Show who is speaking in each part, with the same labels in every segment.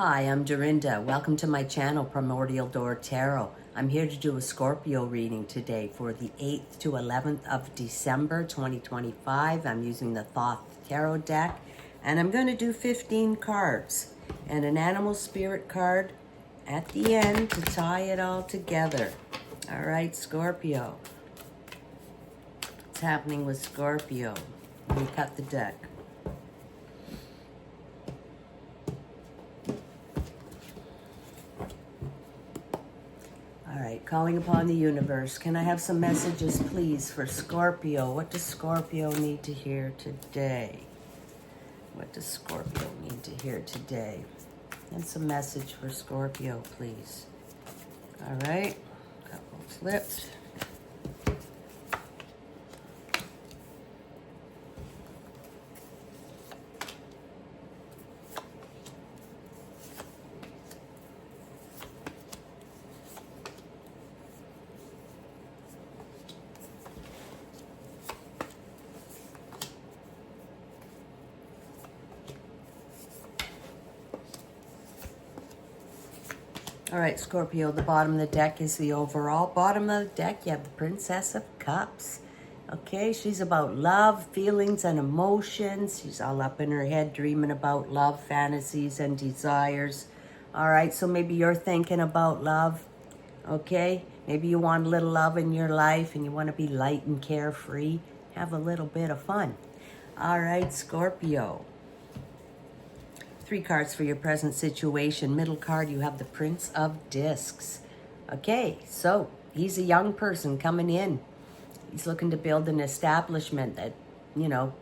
Speaker 1: Hi, I'm Dorinda. Welcome to my channel, PrimordialDor Tarot. I'm here to do a Scorpio reading today for the 8th to 11th of December 2025. I'm using the Thoth Tarot deck, and I'm going to do 15 cards and an animal spirit card at the end to tie it all together. All right, Scorpio. What's happening with Scorpio? Let me cut the deck. All right, calling upon the universe. Can I have some messages, please, for Scorpio? What does Scorpio need to hear today? What does Scorpio need to hear today? And some message for Scorpio, please. All right, couple flips. All right, Scorpio, the bottom of the deck is the overall. Bottom of the deck, you have the Princess of Cups. Okay, she's about love, feelings, and emotions. She's all up in her head dreaming about love, fantasies, and desires. All right, so maybe you're thinking about love, okay? Maybe you want a little love in your life and you want to be light and carefree. Have a little bit of fun. All right, Scorpio. 3 cards for your present situation. Middle card, you have the Prince of Discs. Okay, so he's a young person coming in. He's looking to build an establishment that, you know,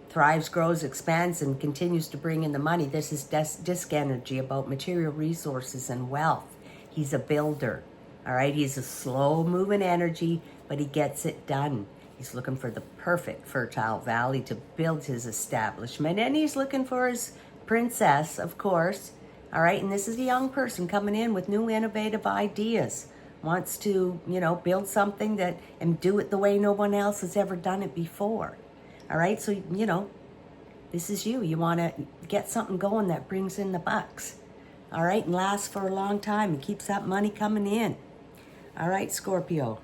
Speaker 1: thrives, grows, expands, and continues to bring in the money. This is disc energy about material resources and wealth. He's a builder, all right? He's a slow-moving energy, but he gets it done. He's looking for the perfect fertile valley to build his establishment, and he's looking for his princess, of course. All right, and this is a young person coming in with new innovative ideas. Wants to, you know, build something that and do it the way no one else has ever done it before. All right, so, you know, this is you. You want to get something going that brings in the bucks. All right, and lasts for a long time and keeps that money coming in. All right, Scorpio.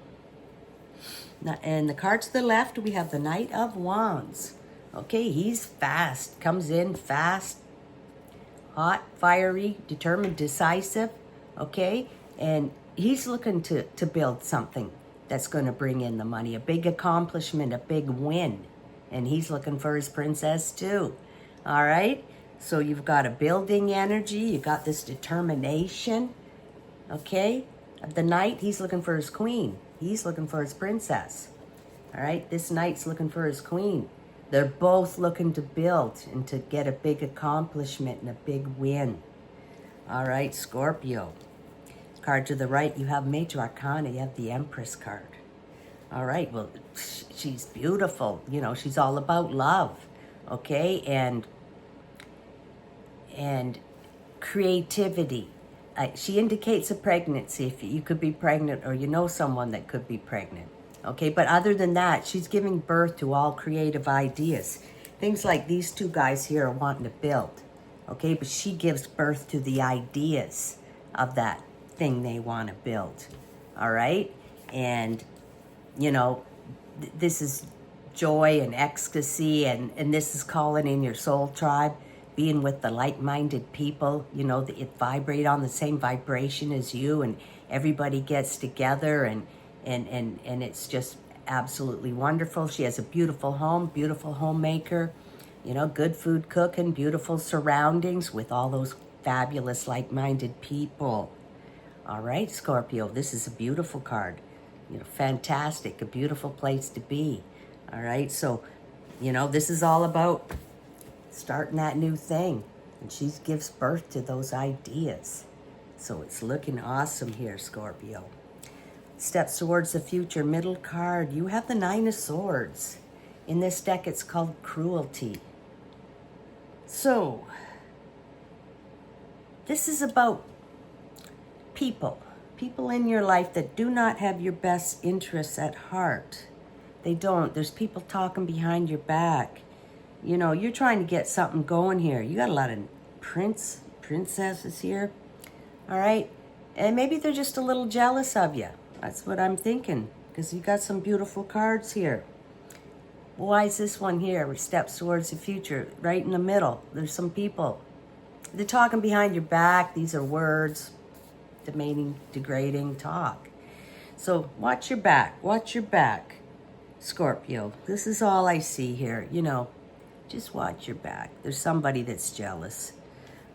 Speaker 1: Now, and the card to the left, we have the Knight of Wands. Okay, he's fast, comes in fast, hot, fiery, determined, decisive, okay? And he's looking to build something that's going to bring in the money, a big accomplishment, a big win. And he's looking for his princess too, all right? So you've got a building energy, you got this determination, okay? The knight, he's looking for his queen. He's looking for his princess, all right? This knight's looking for his queen. They're both looking to build and to get a big accomplishment and a big win. All right, Scorpio. Card to the right, you have Major Arcana. You have the Empress card. All right, well, she's beautiful. You know, she's all about love, okay? And creativity. She indicates a pregnancy. If you could be pregnant or you know someone that could be pregnant. Okay, but other than that, she's giving birth to all creative ideas. Things like these two guys here are wanting to build. Okay, but she gives birth to the ideas of that thing they want to build. All right? And, you know, this is joy and ecstasy, and this is calling in your soul tribe, being with the like-minded people, you know, that vibrate on the same vibration as you, and everybody gets together, and it's just absolutely wonderful. She has a beautiful home, beautiful homemaker, you know, good food cooking, beautiful surroundings with all those fabulous like-minded people. All right, Scorpio, this is a beautiful card. You know, fantastic, a beautiful place to be. All right, so, you know, this is all about starting that new thing. And she gives birth to those ideas. So it's looking awesome here, Scorpio. Steps towards the future, middle card. You have the 9 of Swords. In this deck, it's called Cruelty. So, this is about people. People in your life that do not have your best interests at heart. They don't. There's people talking behind your back. You know, you're trying to get something going here. You got a lot of Princess is here. All right. And maybe they're just a little jealous of you. That's what I'm thinking. Because you got some beautiful cards here. Why is this one here? Steps towards the future. Right in the middle. There's some people. They're talking behind your back. These are words. Demeaning, degrading talk. So watch your back. Watch your back, Scorpio. This is all I see here. You know, just watch your back. There's somebody that's jealous.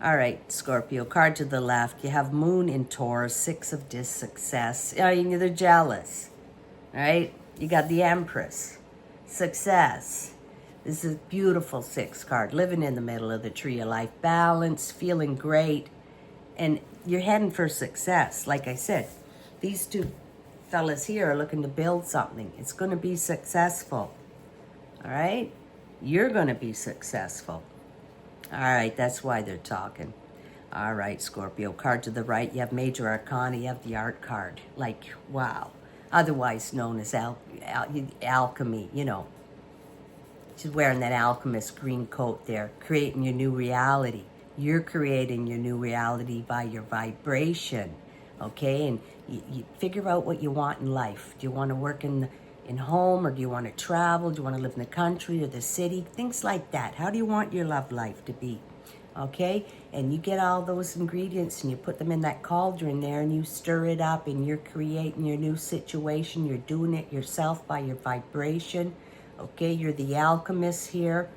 Speaker 1: All right, Scorpio, card to the left. You have Moon in Taurus, 6 of Discs, success. They're jealous. All right, you got the Empress, success. This is a beautiful 6 card. Living in the middle of the tree of life. Balance, feeling great. And you're heading for success. Like I said, these two fellas here are looking to build something. It's going to be successful. All right? You're going to be successful. All right, that's why they're talking. All right, Scorpio, card to the right. You have Major Arcana. You have the Art card. Like, wow. Otherwise known as alchemy, you know. She's wearing that alchemist green coat there, creating your new reality. You're creating your new reality by your vibration, okay? And you figure out what you want in life. Do you want to work in home, or do you want to travel? Do you want to live in the country or the city? Things like that. How do you want your love life to be, okay? And you get all those ingredients and you put them in that cauldron there and you stir it up and you're creating your new situation. You're doing it yourself by your vibration, okay? You're the alchemist here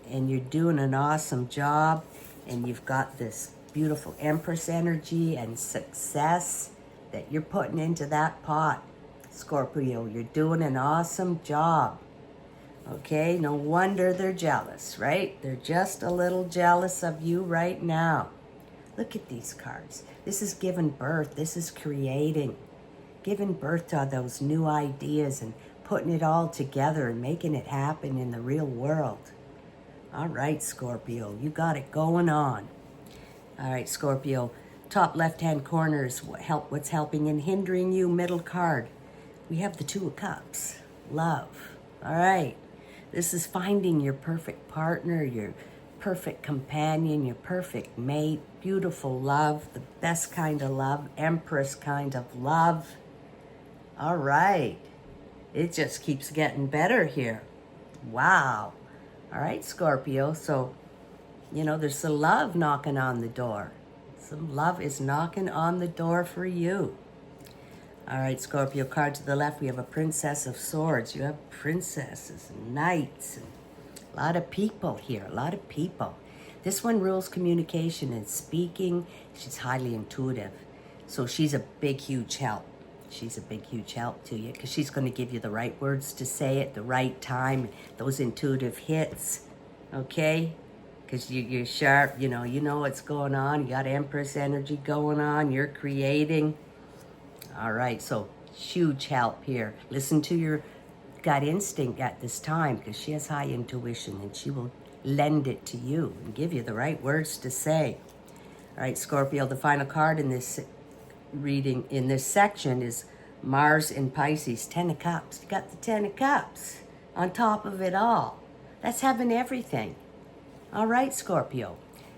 Speaker 1: and you're doing an awesome job. And you've got this beautiful Empress energy and success that you're putting into that pot, Scorpio. You're doing an awesome job. Okay, no wonder they're jealous, right? They're just a little jealous of you right now. Look at these cards. This is giving birth. This is creating. Giving birth to those new ideas and putting it all together and making it happen in the real world. All right, Scorpio, you got it going on. All right, Scorpio, top left-hand corner is what's helping and hindering you. Middle card, we have the 2 of Cups, love. All right, this is finding your perfect partner, your perfect companion, your perfect mate, beautiful love, the best kind of love, Empress kind of love. All right, it just keeps getting better here. Wow. All right, Scorpio, so, you know, there's some love knocking on the door. Some love is knocking on the door for you. All right, Scorpio, card to the left, we have a Princess of Swords. You have princesses and knights and a lot of people here, a lot of people. This one rules communication and speaking. She's highly intuitive, so she's a big, huge help. She's a big, huge help to you because she's going to give you the right words to say at the right time, those intuitive hits, okay? Because you're sharp, you know what's going on. You got Empress energy going on. You're creating. All right, so huge help here. Listen to your gut instinct at this time because she has high intuition and she will lend it to you and give you the right words to say. All right, Scorpio, the final card in this reading in this section is Mars in Pisces, 10 of Cups. You got the 10 of Cups on top of it all. That's having everything. All right, Scorpio.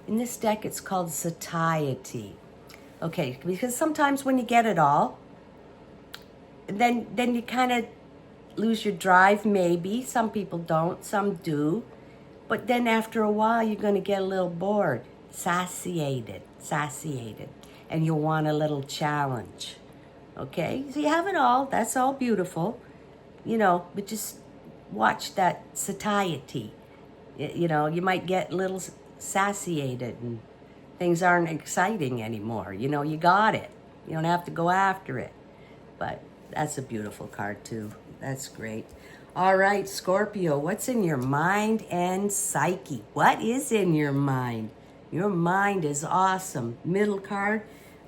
Speaker 1: In this deck, it's called satiety. Okay, because sometimes when you get it all, then you kind of lose your drive, maybe. Some people don't, some do. But then after a while, you're going to get a little bored, satiated. And you'll want a little challenge, okay? So you have it all. That's all beautiful, but just watch that satiety. You might get a little satiated and things aren't exciting anymore. You got it. You don't have to go after it. But that's a beautiful card, too. That's great. All right, Scorpio, what's in your mind and psyche? What is in your mind? Your mind is awesome. Middle card,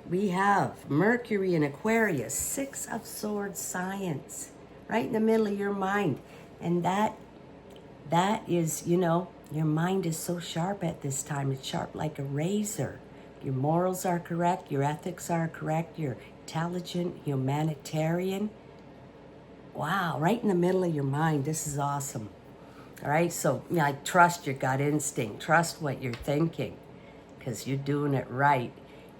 Speaker 1: we have Mercury in Aquarius, 6 of Swords, science, right in the middle of your mind. And that is, your mind is so sharp at this time. It's sharp like a razor. Your morals are correct. Your ethics are correct. You're intelligent, humanitarian. Wow, right in the middle of your mind. This is awesome. All right, so trust your gut instinct. Trust what you're thinking. because you're doing it right.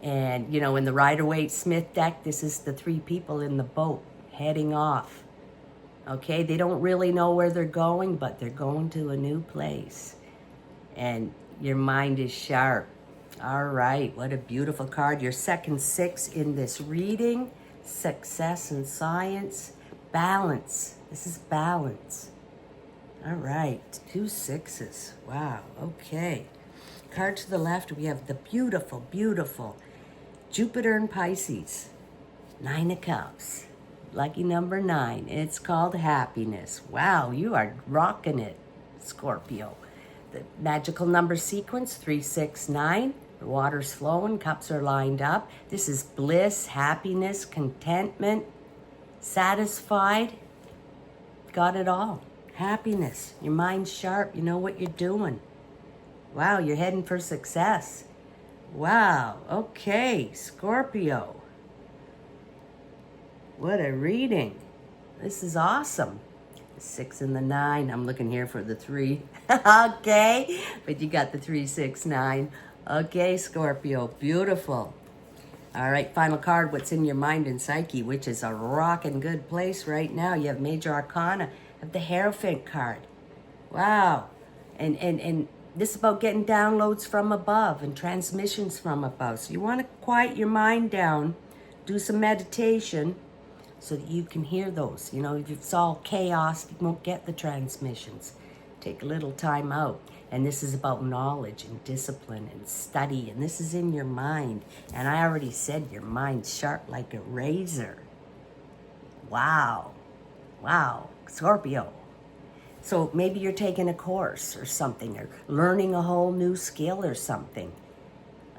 Speaker 1: And, you know, in the Rider-Waite-Smith deck, this is the 3 people in the boat heading off. Okay, they don't really know where they're going, but they're going to a new place. And your mind is sharp. All right, what a beautiful card. Your second 6 in this reading. Success and science. Balance. This is balance. All right, 2 6s. Wow, okay. Card to the left, we have the beautiful, beautiful Jupiter and Pisces. 9 of Cups. Lucky number 9. It's called happiness. Wow, you are rocking it, Scorpio. The magical number sequence, 3 6 9. The water's flowing, cups are lined up. This is bliss, happiness, contentment, satisfied. Got it all. Happiness. Your mind's sharp. You know what you're doing. Wow, you're heading for success. Wow. Okay, Scorpio. What a reading. This is awesome. The 6 and the 9. I'm looking here for the 3. Okay, but you got the 3 6 9. Okay, Scorpio. Beautiful. All right, final card. What's in your mind and psyche, which is a rockin' good place right now. You have Major Arcana. Of the Hierophant card. Wow. And this is about getting downloads from above and transmissions from above. So you want to quiet your mind down, do some meditation so that you can hear those. You know, if it's all chaos, you won't get the transmissions. Take a little time out. And this is about knowledge and discipline and study. And this is in your mind. And I already said your mind's sharp like a razor. Wow. Wow. Scorpio. So maybe you're taking a course or something, or learning a whole new skill or something.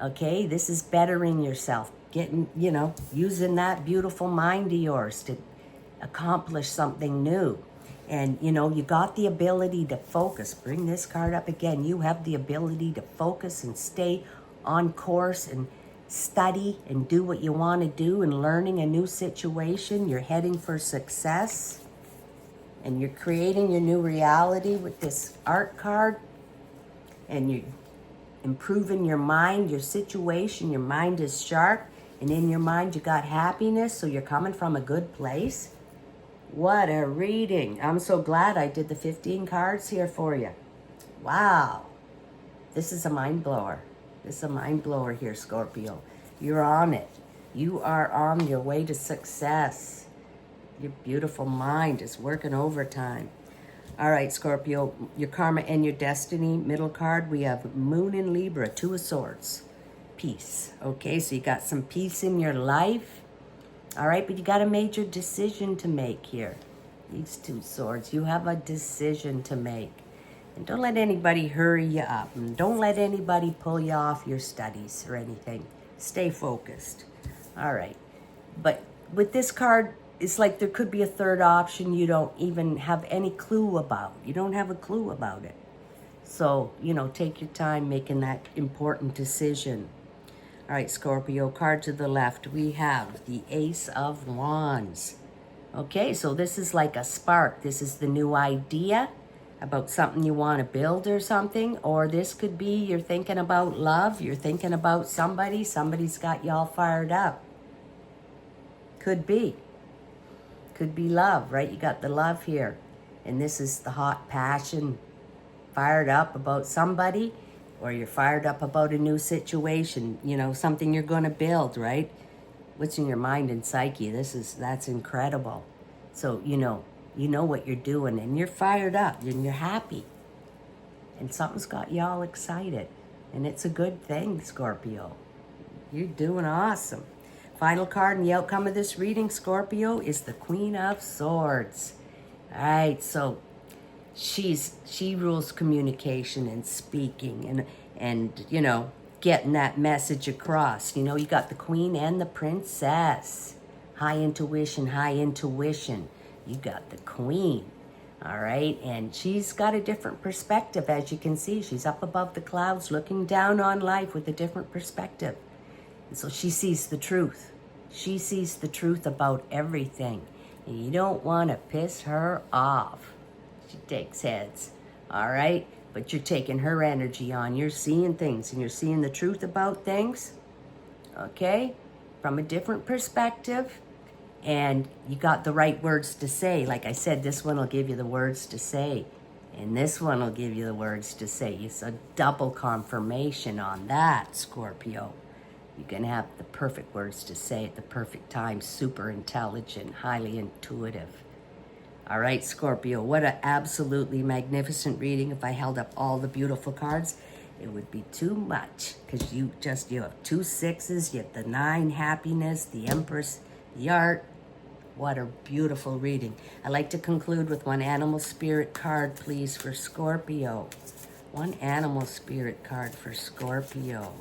Speaker 1: Okay, this is bettering yourself, getting, you know, using that beautiful mind of yours to accomplish something new. And, you know, you got the ability to focus. Bring this card up again. You have the ability to focus and stay on course and study and do what you want to do, and learning a new situation. You're heading for success. And you're creating your new reality with this art card. And you're improving your mind, your situation. Your mind is sharp. And in your mind, you got happiness. So you're coming from a good place. What a reading. I'm so glad I did the 15 cards here for you. Wow. This is a mind blower. This is a mind blower here, Scorpio. You're on it. You are on your way to success. Your beautiful mind is working overtime. All right, Scorpio, your karma and your destiny. Middle card, we have Moon in Libra, 2 of Swords. Peace. Okay, so you got some peace in your life. All right, but you got a major decision to make here. These 2 swords, you have a decision to make. And don't let anybody hurry you up. And don't let anybody pull you off your studies or anything. Stay focused. All right. But with this card, it's like there could be a third option you don't even have any clue about. You don't have a clue about it. So, you know, take your time making that important decision. All right, Scorpio, card to the left, we have the Ace of Wands. Okay, so this is like a spark. This is the new idea about something you want to build or something. Or this could be you're thinking about love. You're thinking about somebody. Somebody's got you all fired up. Could be. Could be love, right? You got the love here. And this is the hot passion. Fired up about somebody. Or you're fired up about a new situation. You know, something you're going to build, right? What's in your mind and psyche? That's incredible. So, you know what you're doing. And you're fired up. And you're happy. And something's got you all excited. And it's a good thing, Scorpio. You're doing awesome. Final card in the outcome of this reading, Scorpio, is the Queen of Swords. All right, so she rules communication and speaking and you know, getting that message across. You know, you got the Queen and the Princess. High intuition, high intuition. You got the Queen. All right, and she's got a different perspective, as you can see. She's up above the clouds looking down on life with a different perspective. And so she sees the truth. She sees the truth about everything. And you don't want to piss her off. She takes heads. All right? but you're taking her energy on. You're seeing things and you're seeing the truth about things, okay, from a different perspective. And you got the right words to say. Like I said, this one will give you the words to say. And this one will give you the words to say. It's a double confirmation on that, Scorpio. You can have the perfect words to say at the perfect time. Super intelligent, highly intuitive. All right, Scorpio, what an absolutely magnificent reading. If I held up all the beautiful cards, it would be too much. Because you have 2 sixes, you have the 9, happiness, the Empress, the art. What a beautiful reading. I'd like to conclude with one animal spirit card, please, for Scorpio. One animal spirit card for Scorpio.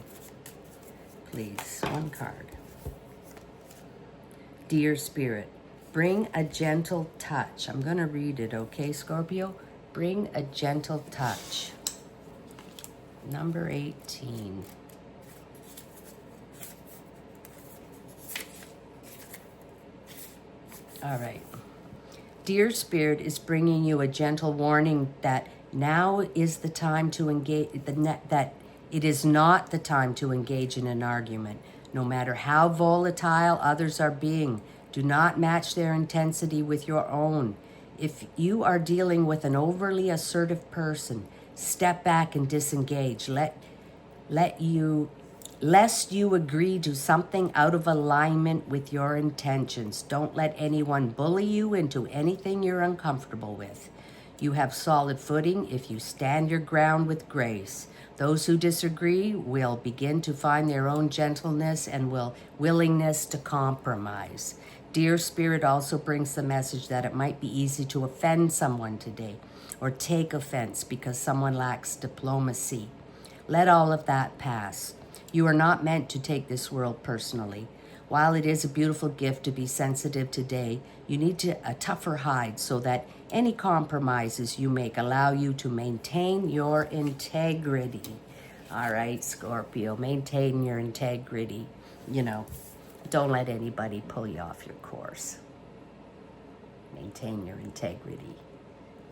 Speaker 1: Please, one card. Dear Spirit, bring a gentle touch. I'm going to read it, okay, Scorpio? Bring a gentle touch. Number 18. All right. Dear Spirit is bringing you a gentle warning that now is the time to engage, that it is not the time to engage in an argument. No matter how volatile others are being, do not match their intensity with your own. If you are dealing with an overly assertive person, step back and disengage. Lest you agree to something out of alignment with your intentions. Don't let anyone bully you into anything you're uncomfortable with. You have solid footing if you stand your ground with grace. Those who disagree will begin to find their own gentleness and willingness to compromise. Dear Spirit also brings the message that it might be easy to offend someone today or take offense because someone lacks diplomacy. Let all of that pass. You are not meant to take this world personally. While it is a beautiful gift to be sensitive today, you need a tougher hide so that any compromises you make allow you to maintain your integrity. All right, Scorpio, maintain your integrity. You know, don't let anybody pull you off your course. Maintain your integrity.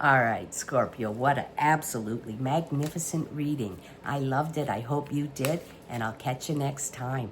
Speaker 1: All right, Scorpio, what an absolutely magnificent reading. I loved it. I hope you did, and I'll catch you next time.